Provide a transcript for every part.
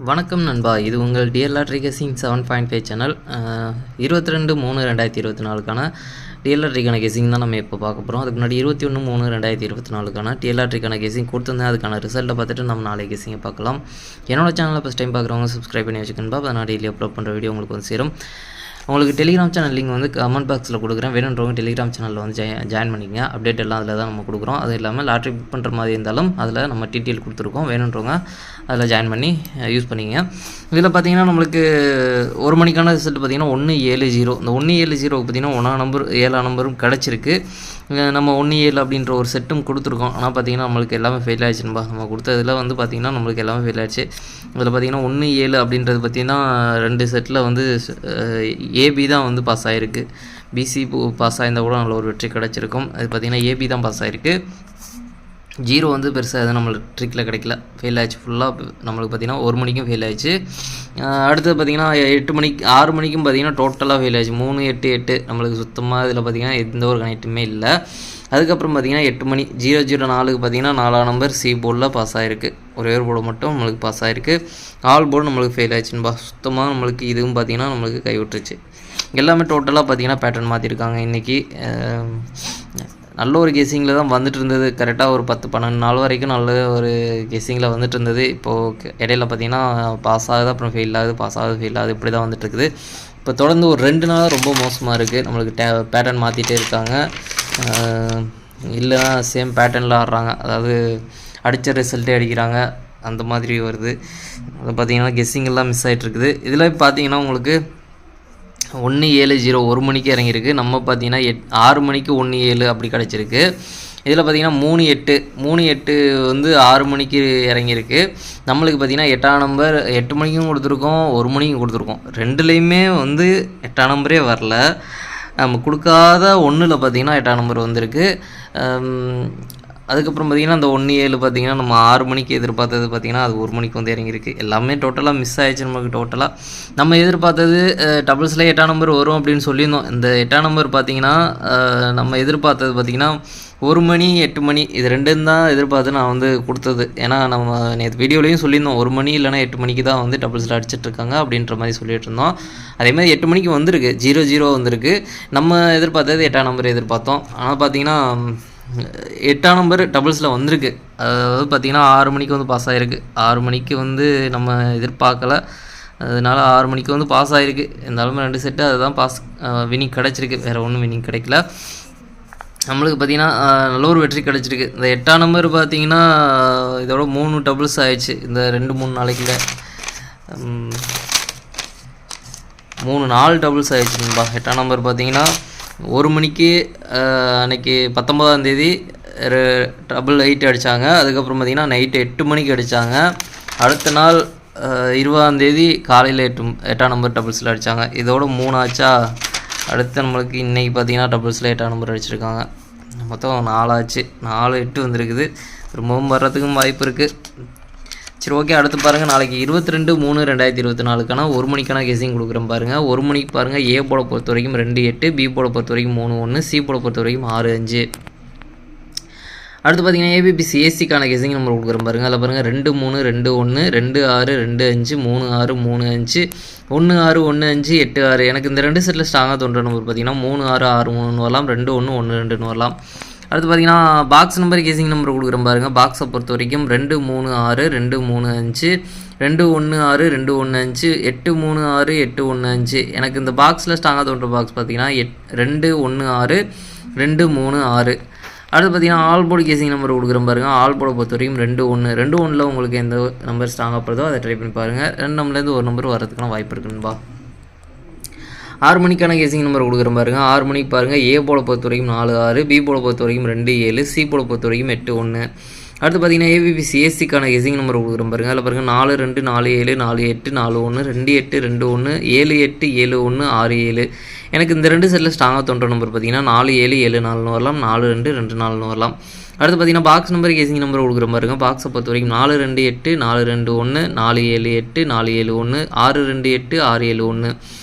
வணக்கம் நண்பா, இது உங்கள் டிஎல் லாட்ரி கெஸிங் 7.5 சேனல். 22/3/2024க்கான டிஎல் லாட்ரிக்கான கெஸிங் தான் நம்ம இப்போ பார்க்க போகிறோம். அதுக்கு முன்னாடி 21/3/2024க்கான டிஎல் லாட்ரிக்கான கெஸிங் கொடுத்துருந்தேன். அதுக்கான ரிசல்ட்டை பார்த்துட்டு நம்ம நாளைக்கு கெஸிங்கை பார்க்கலாம். என்னோட சேனலை ஃபஸ்ட் டைம் பார்க்குறவங்க சப்ஸ்கிரைப் பண்ணி வச்சுக்கணும்பா. அப்போ நான் டெய்லி அப்லோட் பண்ணுற வீடியோ உங்களுக்கு வந்து சேரும். உங்களுக்கு டெலிகிராம் சேனல் லிங்க் வந்து கமெண்ட் பாக்ஸில் கொடுக்குறேன். வேணுன்றவங்க டெலிகிராம் சேனலில் வந்து ஜாயின் பண்ணிக்கங்க. அப்டேட் எல்லாம் அதில் தான் நம்ம கொடுக்குறோம். அது இல்லாமல் லாட்ரி புக் பண்ணுற மாதிரி இருந்தாலும் அதில் நம்ம டீட்டெயில் கொடுத்துருக்கோம். வேணுன்றவங்க அதில் ஜாயின் பண்ணி யூஸ் பண்ணிங்க. இதில் பார்த்தீங்கன்னா நம்மளுக்கு ஒரு மணிக்கான ரிசல்ட் பார்த்திங்கன்னா 170. இந்த 170 பார்த்திங்கன்னா 1ஆம் நம்பர் 7ஆம் நம்பரும் கிடச்சிருக்கு. நம்ம 17 அப்படின்ற ஒரு செட்டும் கொடுத்துருக்கோம். ஆனால் பார்த்திங்கன்னா நம்மளுக்கு எல்லாமே ஃபெயில் ஆகிடுச்சுன்பா. நம்ம கொடுத்ததில் வந்து பார்த்திங்கன்னா நம்மளுக்கு எல்லாமே ஃபெயில் ஆகிடுச்சு. இதில் பார்த்திங்கன்னா 17 அப்படின்றது பார்த்திங்கன்னா 2 செட்டில் வந்து ஏபி தான் வந்து பாஸ் ஆகிருக்கு. பிசி பாஸ் ஆகிருந்தால் கூட நல்ல ஒரு வெற்றி கிடச்சிருக்கும். அது பார்த்திங்கன்னா ஏபி தான் பாஸ் ஆகிருக்கு. 0 வந்து பெருசாக எதுவும் நம்மளுக்கு ட்ரிக்கில் கிடைக்கல, ஃபெயில் ஆகிடுச்சு ஃபுல்லாக. நம்மளுக்கு பார்த்திங்கன்னா 1 மணிக்கும் ஃபெயில் ஆகிடுச்சு. அடுத்தது பார்த்திங்கன்னா 8 மணிக்கு 6 மணிக்கும் பார்த்திங்கன்னா டோட்டலாக ஃபெயில் ஆகிடுச்சு. 3, 8, 8 நம்மளுக்கு சுத்தமாக இதில் பார்த்திங்கன்னா எந்த ஒரு கனெக்ட்டுமே இல்லை. அதுக்கப்புறம் பார்த்திங்கன்னா 8 மணி 004க்கு பார்த்திங்கன்னா 4ஆம் நம்பர் சி போர்டில் பாஸ் ஆகிருக்கு. ஒரே ஒரு போர்டு மட்டும் நம்மளுக்கு பாஸ் ஆகிருக்கு. ஆல் போர்டு நம்மளுக்கு ஃபெயில் ஆகிடுச்சுன்பா. சுத்தமாக நம்மளுக்கு இதுவும் பார்த்திங்கன்னா நம்மளுக்கு கைவிட்டுருச்சு. எல்லாமே டோட்டலாக பார்த்திங்கன்னா பேட்டர்ன் மாற்றிருக்காங்க. இன்றைக்கி நல்ல ஒரு கெஸிங்கில் தான் வந்துட்டு இருந்தது. கரெக்டாக ஒரு 10-12 நாள் வரைக்கும் நல்ல ஒரு கெஸிங்கில் வந்துட்டு இருந்தது. இப்போது இடையில பார்த்திங்கன்னா பாஸ் ஆகுது, அப்புறம் ஃபெயில் ஆகுது, பாஸ் ஆகுது, ஃபெயில் ஆகுது, இப்படி தான் வந்துட்டுருக்குது. இப்போ தொடர்ந்து ஒரு 2 நாள் ரொம்ப மோசமாக இருக்குது. நம்மளுக்கு பேட்டர்ன் மாற்றிட்டே இருக்காங்க. இல்லைனா சேம் பேட்டர்னில் ஆடுறாங்க. அதாவது அடித்த ரிசல்ட்டே அடிக்கிறாங்க, அந்த மாதிரி வருது. அது பார்த்திங்கன்னா கெஸ்ஸிங் எல்லாம் மிஸ் ஆகிட்டுருக்குது. இதில் பார்த்திங்கன்னா உங்களுக்கு 170 1 மணிக்கு இறங்கியிருக்கு. நம்ம பார்த்திங்கன்னா 6 மணிக்கு 17 அப்படி கிடச்சிருக்கு. இதில் பார்த்திங்கன்னா 3-8 வந்து 6 மணிக்கு இறங்கியிருக்கு. நம்மளுக்கு பார்த்திங்கன்னா 8ஆம் நம்பர் 8 மணிக்கும் கொடுத்துருக்கோம், 1 மணிக்கும் கொடுத்துருக்கோம். ரெண்டுலேயுமே வந்து 8ஆம் நம்பரே வரல. நம்ம கொடுக்காத 1ல் பார்த்திங்கன்னா 8ஆம் நம்பர் வந்திருக்கு. அதுக்கப்புறம் பார்த்திங்கன்னா அந்த 17 பார்த்திங்கன்னா நம்ம 6 மணிக்கு எதிர்பார்த்தது பார்த்திங்கன்னா அது 1 மணிக்கு வந்து இறங்கியிருக்கு. எல்லாமே டோட்டலாக மிஸ் ஆகிடுச்சு நமக்கு. டோட்டலாக நம்ம எதிர்பார்த்தது டபுள்ஸில் 8ஆம் நம்பர் வரும் அப்படின்னு சொல்லியிருந்தோம். இந்த 8ஆம் நம்பர் பார்த்திங்கன்னா நம்ம எதிர்பார்த்தது பார்த்திங்கன்னா 1 மணி 8 மணி இது 2 தான் எதிர்பார்த்து நான் வந்து கொடுத்தது. ஏன்னா நம்ம நேற்று வீடியோலையும் சொல்லியிருந்தோம் 1 மணி இல்லைனா 8 மணிக்கு தான் வந்து டபுள்ஸில் அடிச்சிட்ருக்காங்க அப்படின்ற மாதிரி சொல்லிட்டு இருந்தோம். அதேமாதிரி 8 மணிக்கு வந்திருக்கு, 00 வந்திருக்கு. நம்ம எதிர்பார்த்தது 8ஆம் நம்பர் எதிர்பார்த்தோம். ஆனால் பார்த்திங்கன்னா 8ஆம் நம்பர் டபுள்ஸில் வந்திருக்கு. அதாவது பார்த்திங்கன்னா 6 மணிக்கு வந்து பாஸ் ஆகிருக்கு. 6 மணிக்கு வந்து நம்ம எதிர்பார்க்கல, அதனால் 6 மணிக்கு வந்து பாஸ் ஆகிருக்கு. இருந்தாலும் 2 செட்டு அதுதான் பாஸ் வினிங் கிடச்சிருக்கு, வேறு ஒன்றும் வினிங் கிடைக்கல. நம்மளுக்கு பார்த்திங்கன்னா நல்ல ஒரு வெற்றி கிடச்சிருக்கு. இந்த 8ஆம் நம்பர் பார்த்திங்கன்னா இதோட 3 டபுள்ஸ் ஆயிடுச்சு. இந்த 2-3 நாளைக்குள்ள 3-4 டபுள்ஸ் ஆயிடுச்சுன்பா. 8ஆம் நம்பர் பார்த்திங்கன்னா 1 மணிக்கு அன்றைக்கி 19ஆம் தேதி 888 அடித்தாங்க. அதுக்கப்புறம் பார்த்திங்கன்னா நைட்டு 8 மணிக்கு அடித்தாங்க. அடுத்த நாள் 20ஆம் தேதி காலையில் 8ஆம் நம்பர் டபுள்ஸில் அடித்தாங்க. இதோட 3 ஆச்சா. அடுத்து நம்மளுக்கு இன்றைக்கி பார்த்திங்கன்னா டபுள்ஸில் 8ஆம் நம்பர் அடிச்சிருக்காங்க. மொத்தம் 4 ஆச்சு. 4-8 வந்துருக்குது. ரொம்பவும் வர்றதுக்கும் வாய்ப்பு இருக்குது. சரி, ஓகே. அடுத்து பாருங்கள், நாளைக்கு 22/3/2024க்கான 1 மணிக்கான கெஸிங் கொடுக்குறேன் பாருங்கள். 1 மணிக்கு பாருங்கள், ஏ போட பொறுத்த வரைக்கும் 2-8, பி போட பொறுத்த வரைக்கும் 3-1, சி போட பொறுத்த வரைக்கும் 6-5. அடுத்து பார்த்திங்கன்னா ஏபிபிசி ஏசிக்கான கெஸிங் நம்பர் கொடுக்குறேன் பாருங்கள். அதில் பாருங்கள் 2-3 2-1 2-6 2-5 3-6 3-5 1-6 1-5 8-6. எனக்கு இந்த 2 செட்டில் ஸ்ட்ராங்காக தோன்ற நம்பர் பார்த்திங்கன்னா 3-6 6-3 வரலாம், 2-1 1-2 வரலாம். அடுத்து பார்த்திங்கன்னா பாக்ஸ் நம்பர் கேசிங் நம்பர் கொடுக்குறேன் பாருங்கள். பாக்ஸை பொறுத்த வரைக்கும் 2-3-6 2-3-5 2-1-6 2-1-5 8-3-6 8-1-5. எனக்கு இந்த பாக்ஸில் ஸ்ட்ராங்காக தோன்ற பாக்ஸ் பார்த்திங்கன்னா 2-1-6 2-3-6. அடுத்து பார்த்திங்கன்னா ஆல் போர்டு கேசிங் நம்பர் கொடுக்குறேன் பாருங்கள். ஆல் போர்டை பொறுத்த வரைக்கும் 2-1 2-1ல் உங்களுக்கு எந்த நம்பர் ஸ்ட்ராங்காக போகிறதோ அதை ட்ரை பண்ணி பாருங்கள். 2 நம்பர்லேருந்து ஒரு நம்பர் வரதுக்கான வாய்ப்பு இருக்குன்பா. 6 மணிக்கான கேசிங் நம்பர் கொடுக்குறேன் பாருங்கள். 6 மணிக்கு பாருங்கள், ஏ போட பொறுத்த வரைக்கும் 4-6, பி போட பொறுத்த வரைக்கும் 2-7, சி போட பொறுத்த வரைக்கும் 8-1. அடுத்து பார்த்திங்கன்னா ஏபிபிசி ஏசிக்கான கேசிங் நம்பர் கொடுக்குறேன் பாருங்கள். அதில் பாருங்கள் 4-2 4-7 4-8 4-1 2-8 2-1 7-8 7-1 6-7. எனக்கு இந்த 2 செட்டில் ஸ்ட்ராங்காக தோன்ற நம்பர் பார்த்திங்கன்னா 4-7 7-4 வரலாம், 4-2 2-4 வரலாம். அடுத்து பார்த்திங்கன்னா பாக்ஸ் நம்பர் கேசிங் நம்பர் கொடுக்குற பாருங்கள். பாக்ஸை பொறுத்த வரைக்கும் 4-2-8 4-2-1 4-7-8 4-7-1 6-2-8 6-7-1.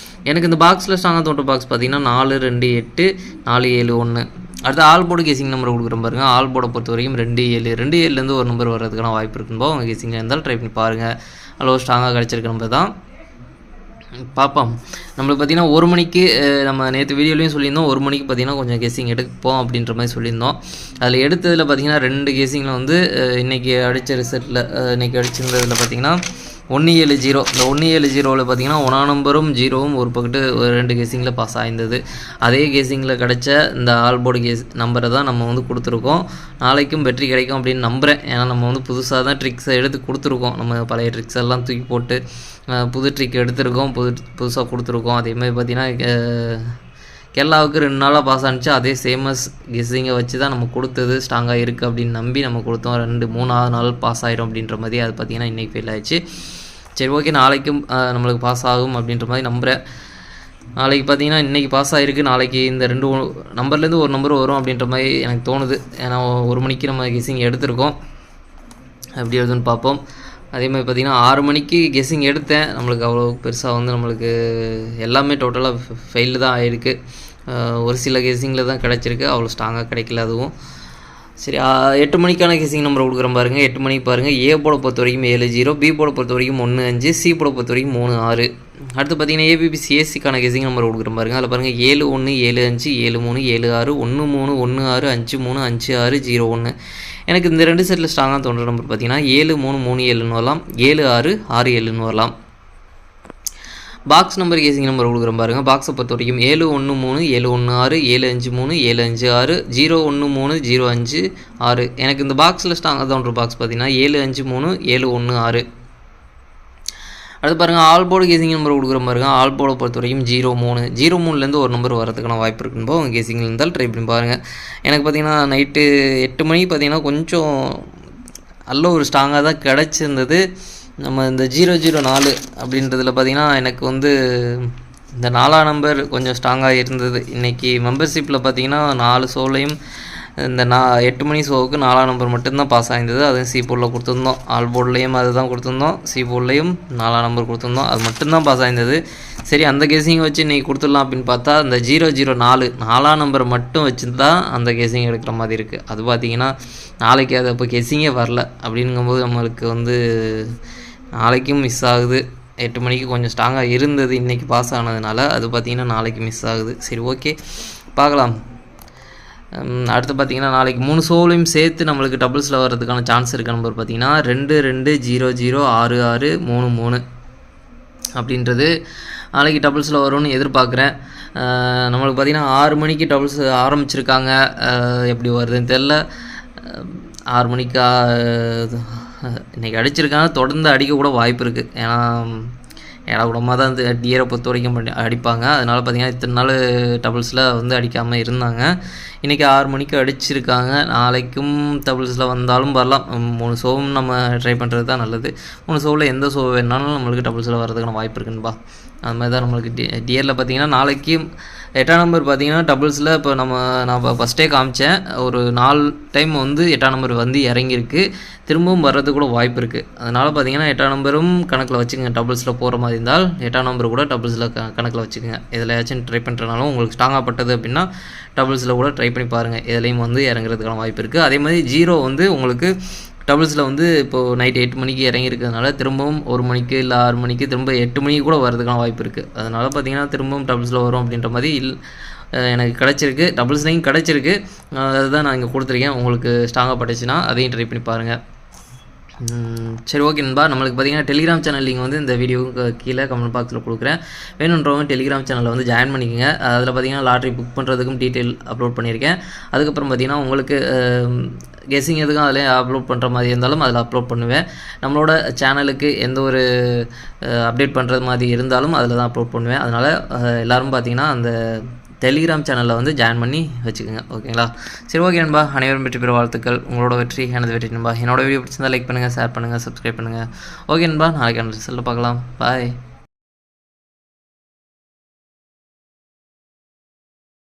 எனக்கு இந்த பாக்ஸில் ஸ்ட்ராங்காக தோன்ற பாக்ஸ் பார்த்திங்கன்னா 4-2-8 4-7-1. அடுத்து ஆல் போர்டு கேசிங் நம்பர் கொடுக்குறோம் பாருங்கள். ஆல் போர்டை பொறுத்த வரைக்கும் 2-7 ஒரு நம்பர் வர்றதுக்கான வாய்ப்பு இருக்குன்பா. உங்கள் கேசிங்கில் இருந்தாலும் ட்ரை பண்ணி பாருங்கள். அவ்வளோ ஸ்ட்ராங்காக கிடச்சிருக்க நம்பர் தான். பார்ப்போம். நம்மளுக்கு பார்த்திங்கன்னா 1 மணிக்கு நம்ம நேற்று வீடியோலையும் சொல்லியிருந்தோம், 1 மணிக்கு பார்த்திங்கன்னா கொஞ்சம் கெஸ்ஸிங் எடுப்போம் அப்படின்ற மாதிரி சொல்லியிருந்தோம். அதில் எடுத்ததில் பார்த்திங்கன்னா 2 கெஸ்ஸிங்கில் வந்து இன்றைக்கி அடித்த ரிசல்ட்டில் இன்றைக்கி அடிச்சிருந்ததில் பார்த்திங்கன்னா 170. இந்த 170ல் பார்த்திங்கன்னா 1ஆம் நம்பரும் 0வும் ஒரு பக்கத்து 2 கெஸ்ஸிங்கில் பாஸ் ஆயிருந்தது. அதே கெஸ்ஸிங்கில் கிடச்ச இந்த ஆல் போர்டு நம்பரை தான் நம்ம வந்து கொடுத்துருக்கோம். நாளைக்கும் வெற்றி கிடைக்கும் அப்படின்னு நம்புகிறேன். ஏன்னா நம்ம வந்து புதுசாக தான் ட்ரிக்ஸை எடுத்து கொடுத்துருக்கோம். நம்ம பழைய ட்ரிக்ஸ் எல்லாம் தூக்கி போட்டு புது ட்ரிக் எடுத்திருக்கோம், புதுசாக கொடுத்துருக்கோம். அதேமாதிரி பார்த்திங்கன்னா கேரளாவுக்கு 2 நாளாக பாஸ் ஆனிச்சு. அதே சேமஸ் கெஸ்ஸிங்கை வச்சு தான் நம்ம கொடுத்தது ஸ்ட்ராங்காக இருக்குது அப்படின்னு நம்பி நம்ம கொடுத்தோம். 2-3ஆவது நாள் பாஸ் ஆகிரும் அப்படின்ற மாதிரி அது பார்த்திங்கன்னா இன்றைக்கி ஃபெயில் ஆயிடுச்சு. சரி, ஓகே, நாளைக்கும் நம்மளுக்கு பாஸ் ஆகும் அப்படின்ற மாதிரி நம்புகிறேன். நாளைக்கு பார்த்திங்கன்னா இன்றைக்கி பாஸ் ஆகிருக்கு. நாளைக்கு இந்த 2 நம்பர்லேருந்து ஒரு நம்பர் வரும் அப்படின்ற மாதிரி எனக்கு தோணுது. ஏன்னா 1 மணிக்கு நம்ம கெஸ்ஸிங் எடுத்திருக்கோம். எப்படி எழுதுன்னு பார்ப்போம். அதே மாதிரி பார்த்திங்கன்னா 6 மணிக்கு கெஸ்ஸிங் எடுத்தேன். நம்மளுக்கு அவ்வளோ பெருசாக வந்து நம்மளுக்கு எல்லாமே டோட்டலாக ஃபெயிலு தான் ஆகிருக்கு. ஒரு சில கெஸ்ஸிங்கில் தான் கிடச்சிருக்கு, அவ்வளோ ஸ்ட்ராங்காக கிடைக்கல அதுவும். சரி, 8 மணிக்கான கெஸ்ஸிங் நம்பர் கொடுக்குறேன் பாருங்கள். 8 மணிக்கு பாருங்கள். ஏ போர்டை பொறுத்த வரைக்கும் 70, பி போர்டை பொறுத்த வரைக்கும் 15, சி போர்டை பொறுத்த வரைக்கும் 36. அடுத்து பார்த்திங்கன்னா ஏபிபிசி ஏசிக்கான கெஸ்ஸிங் நம்பர் கொடுக்குறேன் பாருங்கள். அதில் பாருங்கள் 71, 75, 73, 76, 13, 16, 53, 56, 01. எனக்கு இந்த 2 செட்டில் ஸ்ட்ராங்காக தோன்ற நம்பர் பார்த்திங்கன்னா 7337ன்னு வரலாம், 7667ன்னு வரலாம். பாக்ஸ் நம்பர் கேசிங் நம்பர் கொடுக்குறேன் பாருங்கள். பாக்ஸை பொறுத்த வரைக்கும் 713, 716, 753, 756, 013, 056. எனக்கு இந்த பாக்ஸில் ஸ்ட்ராங்காக தோன்ற பாக்ஸ் பார்த்திங்கன்னா 753, 716. அடுத்து பாருங்கள் ஆல் போர்டு கேசிங் நம்பர் கொடுக்குறேன் பாருங்கள். ஆல் போர்டை பொறுத்த வரைக்கும் 03 ஒரு நம்பர் வரதுக்கான வாய்ப்பு இருக்குன்னு உங்கள் கேசிங்கில் இருந்தால் ட்ரை பண்ணி பாருங்கள். எனக்கு பார்த்திங்கன்னா நைட்டு 8 மணிக்கு பார்த்திங்கன்னா கொஞ்சம் நல்ல ஒரு ஸ்ட்ராங்காக தான் கிடச்சிருந்தது. நம்ம இந்த 004 அப்படின்றதில் பார்த்திங்கன்னா எனக்கு வந்து இந்த 4ஆம் நம்பர் கொஞ்சம் ஸ்ட்ராங்காக இருந்தது. இன்றைக்கி மெம்பர்ஷிப்பில் பார்த்திங்கன்னா 4 ஷோலையும் இந்த 8 மணி ஷோவுக்கு 4ஆம் நம்பர் மட்டும்தான் பாஸ் ஆகிருந்தது. அதுவும் சி போர்டில் கொடுத்துருந்தோம். ஆல் போர்ட்லேயும் அது தான் கொடுத்துருந்தோம், சி போர்ட்லேயும் 4ஆம் நம்பர் கொடுத்துருந்தோம். அது மட்டும்தான் பாஸ் ஆகிருந்தது. சரி, அந்த கேசிங் வச்சு இன்றைக்கி கொடுத்துடலாம் அப்படின்னு பார்த்தா இந்த 004 4ஆம் நம்பர் மட்டும் வச்சு தான் அந்த கேசிங் எடுக்கிற மாதிரி இருக்குது. அது பார்த்திங்கன்னா நாளைக்கு அது அப்போ கேசிங்கே வரல. அப்படிங்கும்போது நம்மளுக்கு வந்து நாளைக்கும் மிஸ் ஆகுது. 8 மணிக்கு கொஞ்சம் ஸ்ட்ராங்காக இருந்தது, இன்றைக்கி பாஸ் ஆனதுனால அது பார்த்திங்கன்னா நாளைக்கு மிஸ் ஆகுது. சரி, ஓகே, பார்க்கலாம். அடுத்து பார்த்திங்கன்னா நாளைக்கு 3 ஷோலையும் சேர்த்து நம்மளுக்கு டபுள்ஸில் வர்றதுக்கான சான்ஸ் இருக்க நம்பர் பார்த்திங்கன்னா 22006633 அப்படின்றது நாளைக்கு டபுள்ஸில் வரும்னு எதிர்பார்க்குறேன். நம்மளுக்கு பார்த்திங்கன்னா 6 மணிக்கு டபுள்ஸ் ஆரம்பிச்சிருக்காங்க. எப்படி வருதுன்னு தெரில. 6 மணிக்கு இன்றைக்கி அடிச்சிருக்காங்க. தொடர்ந்து அடிக்கக்கூட வாய்ப்பு இருக்குது. ஏன்னா கூடமாக தான் இந்த டியரை பொறுத்த வரைக்கும் அடிப்பாங்க. அதனால் பார்த்திங்கன்னா இத்தனை நாள் டபுள்ஸில் வந்து அடிக்காமல் இருந்தாங்க. இன்றைக்கி 6 மணிக்கு அடிச்சிருக்காங்க. நாளைக்கும் டபுள்ஸில் வந்தாலும் வரலாம். 3 ஷோவும் நம்ம ட்ரை பண்ணுறது தான் நல்லது. 3 ஷோவில் எந்த ஷோ வேணாலும் நம்மளுக்கு டபுள்ஸில் வர்றதுக்கான வாய்ப்பு இருக்குன்பா. அது மாதிரி தான் நம்மளுக்கு டியரில் பார்த்திங்கன்னா நாளைக்கு 8ஆம் நம்பர் பார்த்திங்கன்னா டபுள்ஸில் இப்போ நான் ஃபஸ்ட்டே காமிச்சேன். ஒரு 4 டைம் வந்து 8ஆம் நம்பர் வந்து இறங்கியிருக்கு. திரும்பவும் வர்றது கூட வாய்ப்பு இருக்குது. அதனால் பார்த்திங்கன்னா 8ஆம் நம்பரும் கணக்கில் வச்சுக்கோங்க. டபுள்ஸில் போகிற மாதிரி இருந்தால் 8ஆம் நம்பர் கூட டபுள்ஸில் கணக்கில் வச்சுக்கோங்க. இதில் ஏதாச்சும் ட்ரை பண்ணுறனாலும் உங்களுக்கு ஸ்ட்ராங்காக பட்டது அப்படின்னா டபுள்ஸில் கூட ட்ரை பண்ணி பாருங்கள். இதுலேயும் வந்து இறங்குறதுக்கான வாய்ப்பு இருக்குது. அதே மாதிரி 0 வந்து உங்களுக்கு டபுள்ஸில் வந்து இப்போது நைட் 8 மணிக்கு இறங்கியிருக்கிறதுனால திரும்பவும் 1 மணிக்கு இல்லை 6 மணிக்கு திரும்ப 8 மணிக்கு கூட வரதுக்கான வாய்ப்பு இருக்குது. அதனால் பார்த்திங்கன்னா திரும்பவும் டபுள்ஸில் வரும் அப்படின்ற மாதிரி எனக்கு கிடச்சிருக்கு. டபுள்ஸ்லையும் கிடச்சிருக்கு. அதுதான் நான் இங்கே கொடுத்துருக்கேன். உங்களுக்கு ஸ்ட்ராங்காக பட்டுச்சுன்னா அதையும் ட்ரை பண்ணி பாருங்கள். சரி, ஓகே நண்பா. நம்மளுக்கு பார்த்திங்கன்னா டெலிகிராம் சேனல் லிங்க் வந்து இந்த வீடியோவுக்கு கீழே கமெண்ட் பாக்ஸில் கொடுக்குறேன். வேணுன்றவங்க டெலிகிராம் சேனலில் வந்து ஜாயின் பண்ணிக்கோங்க. அதில் பார்த்திங்கன்னா லாட்ரி புக் பண்ணுறதுக்கும் டீட்டெயில் அப்லோட் பண்ணியிருக்கேன். அதுக்கப்புறம் பார்த்திங்கன்னா உங்களுக்கு கெஸ்ஸிங் எதுக்கும் அதில் அப்லோட் பண்ணுற மாதிரி இருந்தாலும் அதில் அப்லோட் பண்ணுவேன். நம்மளோட சேனலுக்கு எந்த ஒரு அப்டேட் பண்ணுறது மாதிரி இருந்தாலும் அதில் தான் அப்லோட் பண்ணுவேன். அதனால் எல்லோரும் பார்த்திங்கன்னா அந்த டெலிகிராம் சேனலில் வந்து ஜாயின் பண்ணி வச்சுக்கோங்க. ஓகேங்களா? சரி, ஓகே நண்பா. அனைவரும் வெற்றி பெற வாழ்த்துக்கள். உங்களோட வெற்றி எனது வெற்றி நண்பா. என்னோட வீடியோ பிடிச்சிருந்தால் லைக் பண்ணுங்கள், ஷேர் பண்ணுங்கள், சப்ஸ்கிரைப் பண்ணுங்கள். ஓகே நண்பா, நாளைக்கு ரிசல்ட் பார்க்கலாம். பாய்.